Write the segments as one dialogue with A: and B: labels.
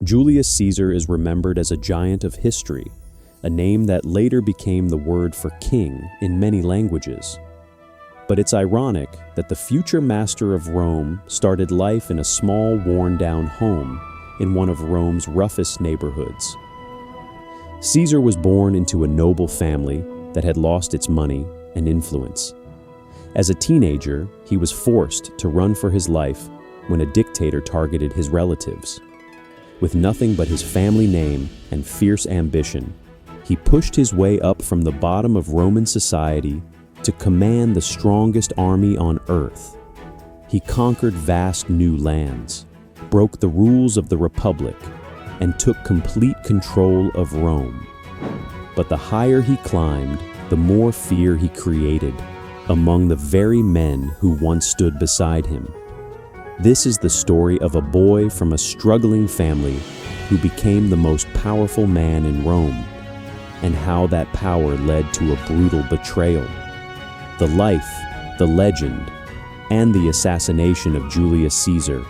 A: Julius Caesar is remembered as a giant of history, a name that later became the word for king in many languages. But it's ironic that the future master of Rome started life in a small, worn-down home in one of Rome's roughest neighborhoods. Caesar was born into a noble family that had lost its money and influence. As a teenager, he was forced to run for his life when a dictator targeted his relatives. With nothing but his family name and fierce ambition, he pushed his way up from the bottom of Roman society to command the strongest army on earth. He conquered vast new lands, broke the rules of the Republic, and took complete control of Rome. But the higher he climbed, the more fear he created among the very men who once stood beside him. This is the story of a boy from a struggling family who became the most powerful man in Rome, and how that power led to a brutal betrayal. The life, the legend, and the assassination of Julius Caesar.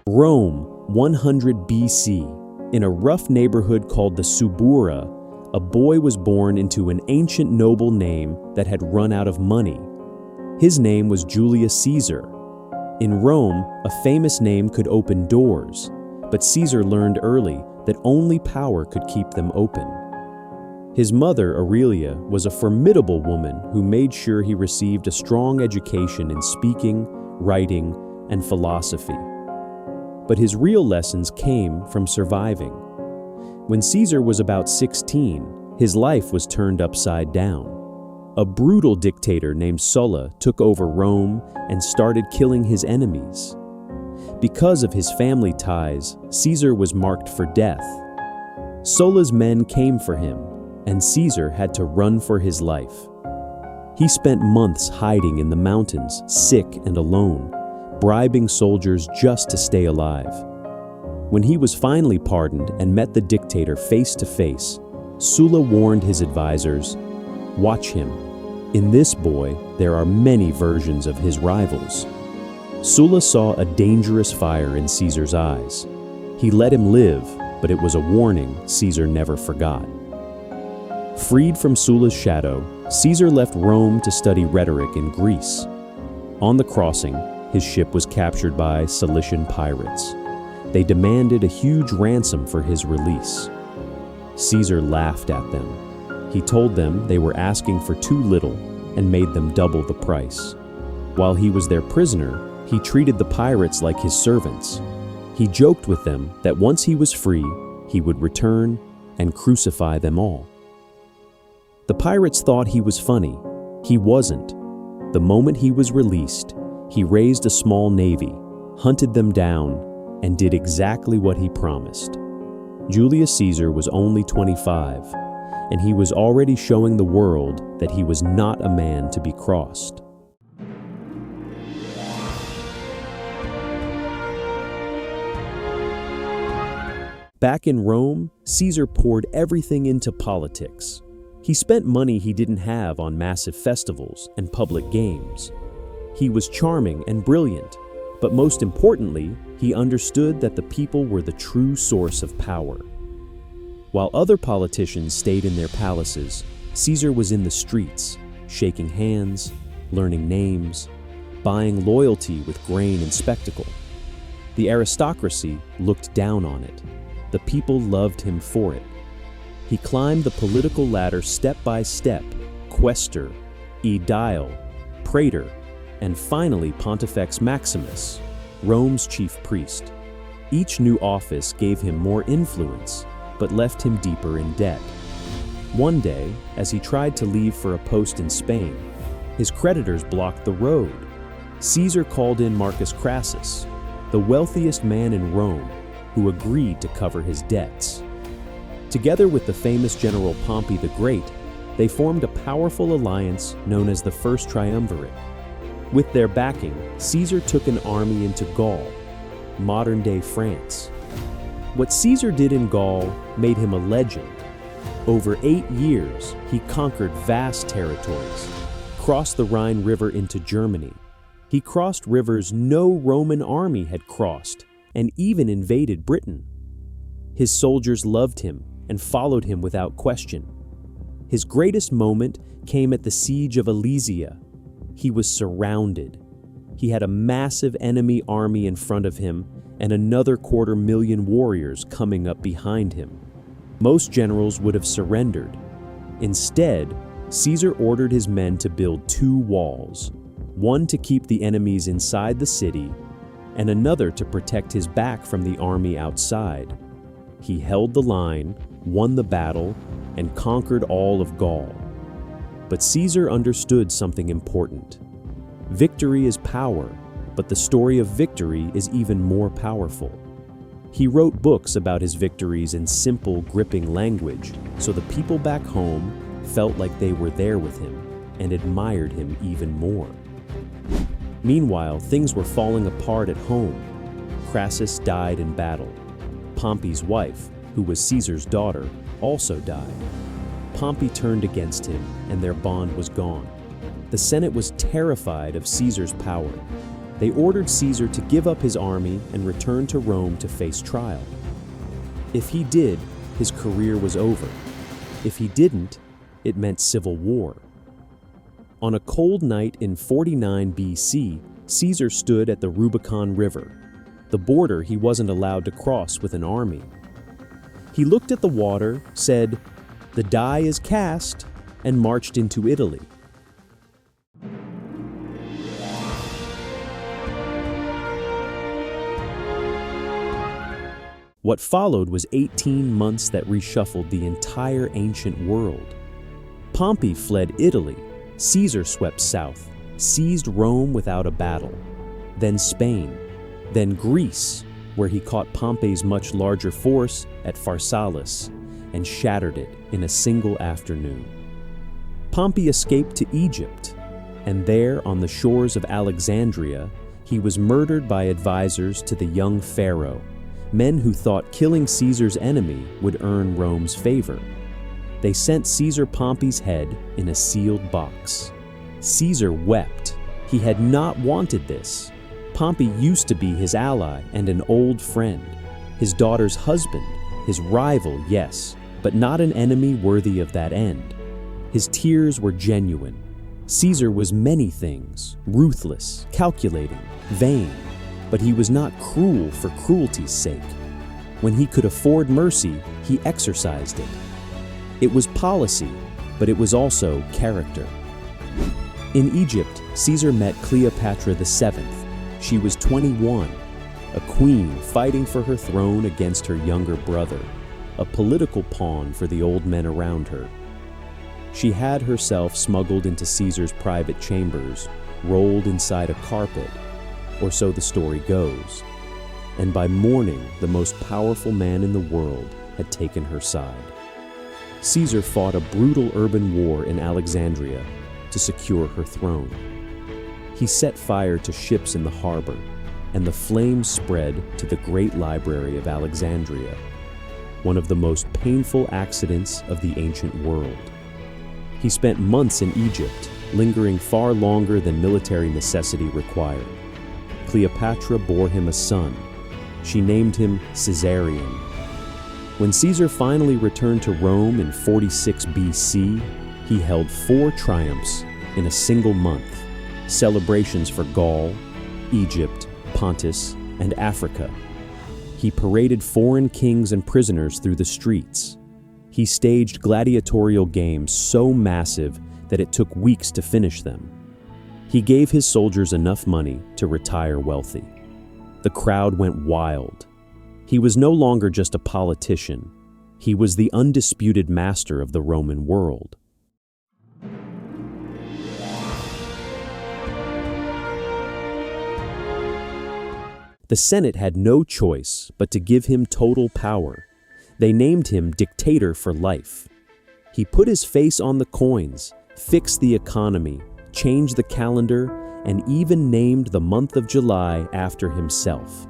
A: Rome, 100 BC. In a rough neighborhood called the Subura, a boy was born into an ancient noble name that had run out of money. His name was Julius Caesar. In Rome, a famous name could open doors, but Caesar learned early that only power could keep them open. His mother, Aurelia, was a formidable woman who made sure he received a strong education in speaking, writing, and philosophy. But his real lessons came from surviving. When Caesar was about 16, his life was turned upside down. A brutal dictator named Sulla took over Rome and started killing his enemies. Because of his family ties, Caesar was marked for death. Sulla's men came for him, and Caesar had to run for his life. He spent months hiding in the mountains, sick and alone, bribing soldiers just to stay alive. When he was finally pardoned and met the dictator face to face, Sulla warned his advisors, "Watch him. In this boy, there are many versions of his rivals." Sulla saw a dangerous fire in Caesar's eyes. He let him live, but it was a warning Caesar never forgot. Freed from Sulla's shadow, Caesar left Rome to study rhetoric in Greece. On the crossing, his ship was captured by Cilician pirates. They demanded a huge ransom for his release. Caesar laughed at them. He told them they were asking for too little and made them double the price. While he was their prisoner, he treated the pirates like his servants. He joked with them that once he was free, he would return and crucify them all. The pirates thought he was funny. He wasn't. The moment he was released, he raised a small navy, hunted them down, and did exactly what he promised. Julius Caesar was only 25, and he was already showing the world that he was not a man to be crossed. Back in Rome, Caesar poured everything into politics. He spent money he didn't have on massive festivals and public games. He was charming and brilliant, but most importantly, he understood that the people were the true source of power. While other politicians stayed in their palaces, Caesar was in the streets, shaking hands, learning names, buying loyalty with grain and spectacle. The aristocracy looked down on it. The people loved him for it. He climbed the political ladder step by step, quaestor, aedile, praetor, and finally Pontifex Maximus, Rome's chief priest. Each new office gave him more influence, but left him deeper in debt. One day, as he tried to leave for a post in Spain, his creditors blocked the road. Caesar called in Marcus Crassus, the wealthiest man in Rome, who agreed to cover his debts. Together with the famous general Pompey the Great, they formed a powerful alliance known as the First Triumvirate. With their backing, Caesar took an army into Gaul, modern-day France. What Caesar did in Gaul made him a legend. Over 8 years, he conquered vast territories, crossed the Rhine River into Germany, He crossed rivers no Roman army had crossed, and even invaded Britain. His soldiers loved him and followed him without question. His greatest moment came at the siege of Alesia. He was surrounded. He had a massive enemy army in front of him and another 250,000 warriors coming up behind him. Most generals would have surrendered. Instead, Caesar ordered his men to build 2 walls, one to keep the enemies inside the city, and another to protect his back from the army outside. He held the line, won the battle, and conquered all of Gaul. But Caesar understood something important. Victory is power, but the story of victory is even more powerful. He wrote books about his victories in simple, gripping language, so the people back home felt like they were there with him and admired him even more. Meanwhile, things were falling apart at home. Crassus died in battle. Pompey's wife, who was Caesar's daughter, also died. Pompey turned against him, and their bond was gone. The Senate was terrified of Caesar's power. They ordered Caesar to give up his army and return to Rome to face trial. If he did, his career was over. If he didn't, it meant civil war. On a cold night in 49 BC, Caesar stood at the Rubicon River, the border he wasn't allowed to cross with an army. He looked at the water, said, "The die is cast," and marched into Italy. What followed was 18 months that reshuffled the entire ancient world. Pompey fled Italy, Caesar swept south, seized Rome without a battle, then Spain, then Greece, where he caught Pompey's much larger force at Pharsalus and shattered it in a single afternoon. Pompey escaped to Egypt, and there on the shores of Alexandria, he was murdered by advisors to the young pharaoh, men who thought killing Caesar's enemy would earn Rome's favor. They sent Caesar Pompey's head in a sealed box. Caesar wept. He had not wanted this. Pompey used to be his ally and an old friend, his daughter's husband, his rival, yes, but not an enemy worthy of that end. His tears were genuine. Caesar was many things, ruthless, calculating, vain, but he was not cruel for cruelty's sake. When he could afford mercy, he exercised it. It was policy, but it was also character. In Egypt, Caesar met Cleopatra VII. She was 21, a queen fighting for her throne against her younger brother, a political pawn for the old men around her. She had herself smuggled into Caesar's private chambers, rolled inside a carpet, or so the story goes. And by morning, the most powerful man in the world had taken her side. Caesar fought a brutal urban war in Alexandria to secure her throne. He set fire to ships in the harbor, and the flames spread to the great library of Alexandria, one of the most painful accidents of the ancient world. He spent months in Egypt, lingering far longer than military necessity required. Cleopatra bore him a son. She named him Caesarion. When Caesar finally returned to Rome in 46 BC, he held 4 triumphs in a single month, celebrations for Gaul, Egypt, Pontus, and Africa. He paraded foreign kings and prisoners through the streets. He staged gladiatorial games so massive that it took weeks to finish them. He gave his soldiers enough money to retire wealthy. The crowd went wild. He was no longer just a politician. He was the undisputed master of the Roman world. The Senate had no choice but to give him total power. They named him dictator for life. He put his face on the coins, fixed the economy, changed the calendar, and even named the month of July after himself.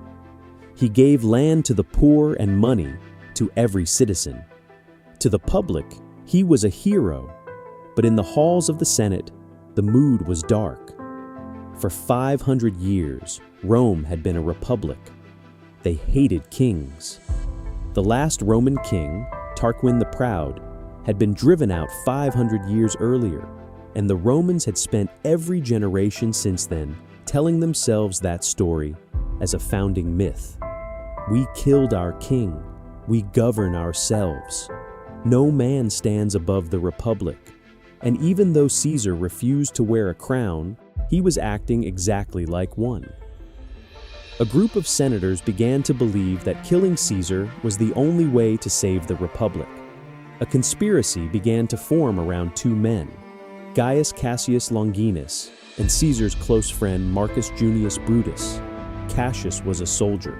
A: He gave land to the poor and money to every citizen. To the public, he was a hero, but in the halls of the Senate, the mood was dark. For 500 years, Rome had been a republic. They hated kings. The last Roman king, Tarquin the Proud, had been driven out 500 years earlier, and the Romans had spent every generation since then telling themselves that story as a founding myth. We killed our king. We govern ourselves. No man stands above the republic. And even though Caesar refused to wear a crown, he was acting exactly like one. A group of senators began to believe that killing Caesar was the only way to save the republic. A conspiracy began to form around two men, Gaius Cassius Longinus and Caesar's close friend Marcus Junius Brutus. Cassius was a soldier,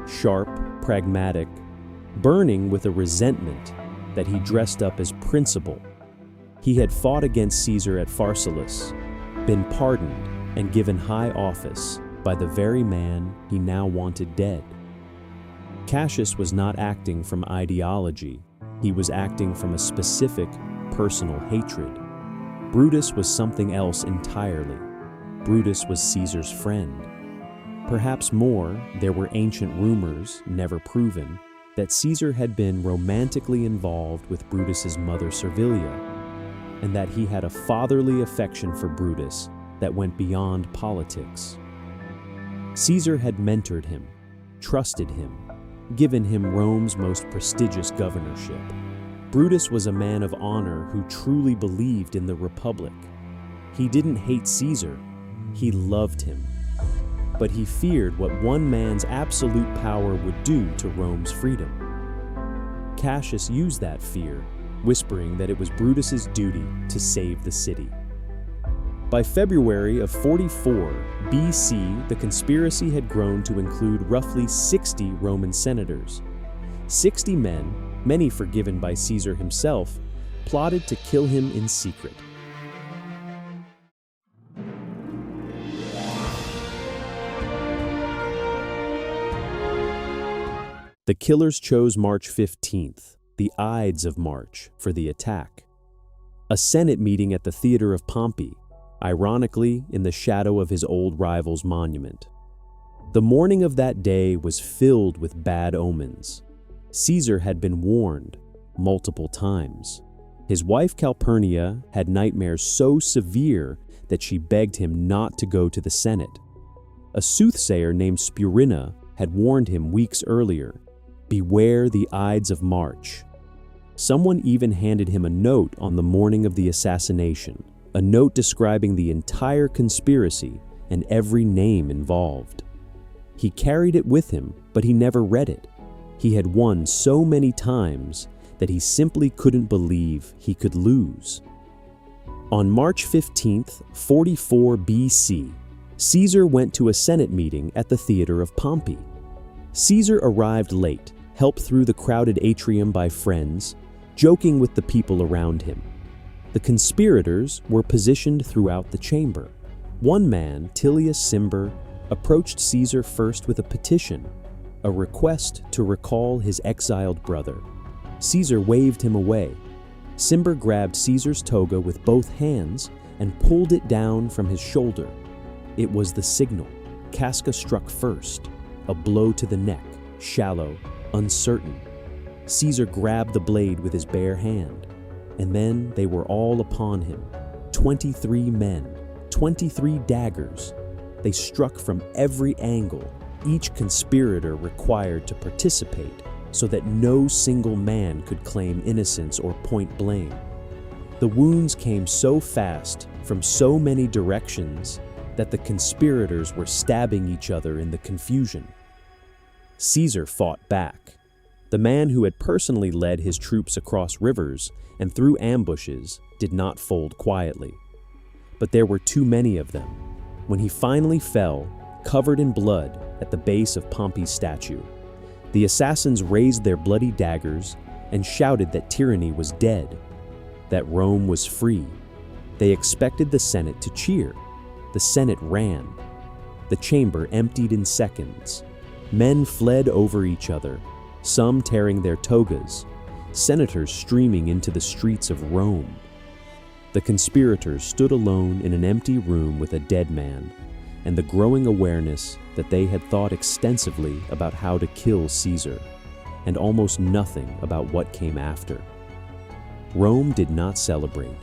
A: sharp, pragmatic, burning with a resentment that he dressed up as principle. He had fought against Caesar at Pharsalus, been pardoned and given high office by the very man he now wanted dead. Cassius was not acting from ideology. He was acting from a specific, personal hatred. Brutus was something else entirely. Brutus was Caesar's friend. Perhaps more, there were ancient rumors, never proven, that Caesar had been romantically involved with Brutus's mother Servilia, and that he had a fatherly affection for Brutus that went beyond politics. Caesar had mentored him, trusted him, given him Rome's most prestigious governorship. Brutus was a man of honor who truly believed in the Republic. He didn't hate Caesar, he loved him. But he feared what one man's absolute power would do to Rome's freedom. Cassius used that fear, whispering that it was Brutus's duty to save the city. By February of 44 BC, the conspiracy had grown to include roughly 60 Roman senators. 60 men, many forgiven by Caesar himself, plotted to kill him in secret. The killers chose March 15th, the Ides of March, for the attack. A Senate meeting at the Theater of Pompey, ironically in the shadow of his old rival's monument. The morning of that day was filled with bad omens. Caesar had been warned multiple times. His wife Calpurnia had nightmares so severe that she begged him not to go to the Senate. A soothsayer named Spurina had warned him weeks earlier, "Beware the Ides of March." Someone even handed him a note on the morning of the assassination, a note describing the entire conspiracy and every name involved. He carried it with him, but he never read it. He had won so many times that he simply couldn't believe he could lose. On March 15th, 44 BC, Caesar went to a Senate meeting at the Theater of Pompey. Caesar arrived late, helped through the crowded atrium by friends, joking with the people around him. The conspirators were positioned throughout the chamber. One man, Tullius Cimber, approached Caesar first with a petition, a request to recall his exiled brother. Caesar waved him away. Cimber grabbed Caesar's toga with both hands and pulled it down from his shoulder. It was the signal. Casca struck first, a blow to the neck, shallow, uncertain. Caesar grabbed the blade with his bare hand, and then they were all upon him. 23 men, 23 daggers. They struck from every angle, each conspirator required to participate so that no single man could claim innocence or point blame. The wounds came so fast from so many directions that the conspirators were stabbing each other in the confusion. Caesar fought back. The man who had personally led his troops across rivers and through ambushes did not fold quietly. But there were too many of them. When he finally fell, covered in blood, at the base of Pompey's statue, the assassins raised their bloody daggers and shouted that tyranny was dead, that Rome was free. They expected the Senate to cheer. The Senate ran. The chamber emptied in seconds. Men fled over each other, some tearing their togas, senators streaming into the streets of Rome. The conspirators stood alone in an empty room with a dead man, and the growing awareness that they had thought extensively about how to kill Caesar, and almost nothing about what came after. Rome did not celebrate.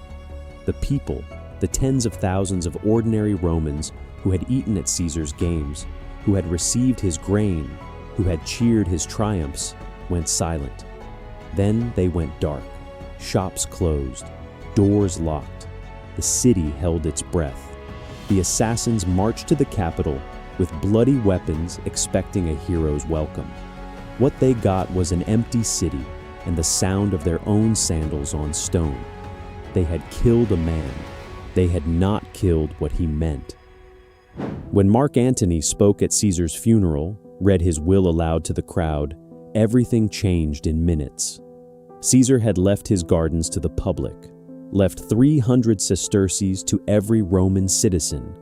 A: The people, the tens of thousands of ordinary Romans who had eaten at Caesar's games, who had received his grain, who had cheered his triumphs, went silent. Then they went dark, shops closed, doors locked. The city held its breath. The assassins marched to the capital with bloody weapons, expecting a hero's welcome. What they got was an empty city and the sound of their own sandals on stone. They had killed a man. They had not killed what he meant. When Mark Antony spoke at Caesar's funeral, read his will aloud to the crowd, everything changed in minutes. Caesar had left his gardens to the public, left 300 sesterces to every Roman citizen.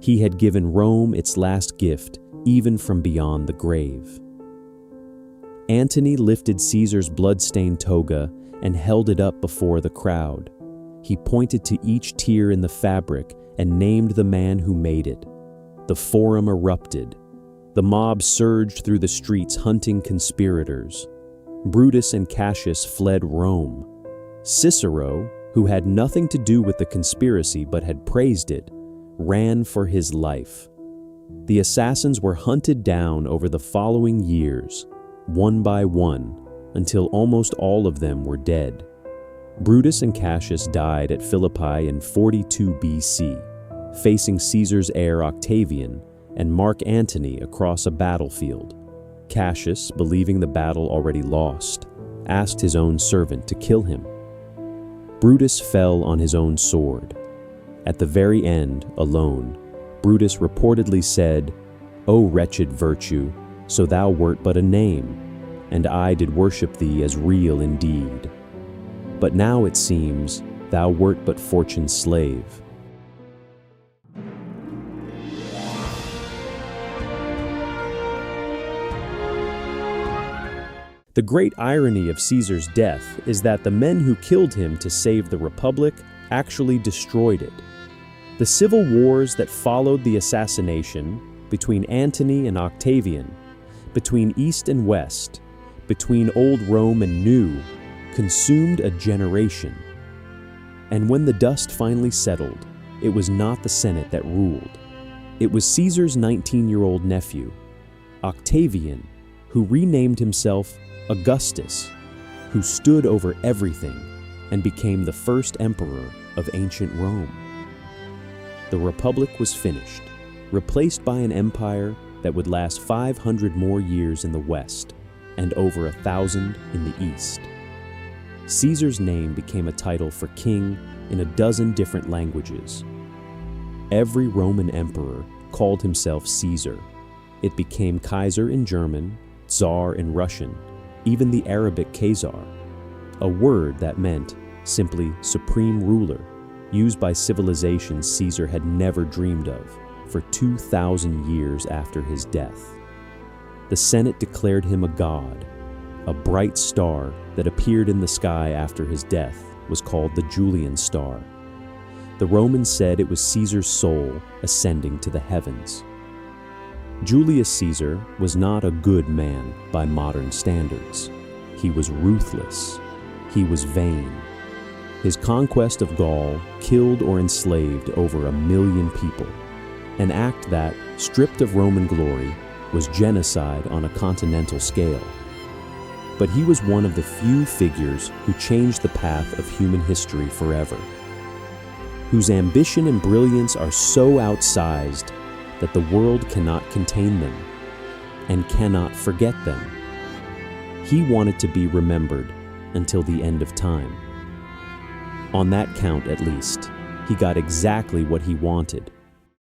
A: He had given Rome its last gift, even from beyond the grave. Antony lifted Caesar's blood-stained toga and held it up before the crowd. He pointed to each tear in the fabric and named the man who made it. The forum erupted. The mob surged through the streets hunting conspirators. Brutus and Cassius fled Rome. Cicero, who had nothing to do with the conspiracy but had praised it, ran for his life. The assassins were hunted down over the following years, one by one, until almost all of them were dead. Brutus and Cassius died at Philippi in 42 BC, facing Caesar's heir Octavian and Mark Antony across a battlefield. Cassius, believing the battle already lost, asked his own servant to kill him. Brutus fell on his own sword. At the very end, alone, Brutus reportedly said, "O wretched virtue, so thou wert but a name, and I did worship thee as real indeed. But now it seems thou wert but fortune's slave." The great irony of Caesar's death is that the men who killed him to save the Republic actually destroyed it. The civil wars that followed the assassination between Antony and Octavian, between East and West, between Old Rome and New, consumed a generation. And when the dust finally settled, it was not the Senate that ruled. It was Caesar's 19-year-old nephew, Octavian, who renamed himself Augustus, who stood over everything and became the first emperor of ancient Rome. The Republic was finished, replaced by an empire that would last 500 more years in the West and over 1,000 in the East. Caesar's name became a title for king in a dozen different languages. Every Roman emperor called himself Caesar. It became Kaiser in German, Tsar in Russian, even the Arabic Kaiser, a word that meant simply supreme ruler, used by civilizations Caesar had never dreamed of for 2,000 years after his death. The Senate declared him a god. A bright star that appeared in the sky after his death was called the Julian star. The Romans said it was Caesar's soul ascending to the heavens. Julius Caesar was not a good man by modern standards. He was ruthless. He was vain. His conquest of Gaul killed or enslaved over 1 million people, an act that, stripped of Roman glory, was genocide on a continental scale. But he was one of the few figures who changed the path of human history forever, whose ambition and brilliance are so outsized that the world cannot contain them and cannot forget them. He wanted to be remembered until the end of time. On that count, at least, he got exactly what he wanted.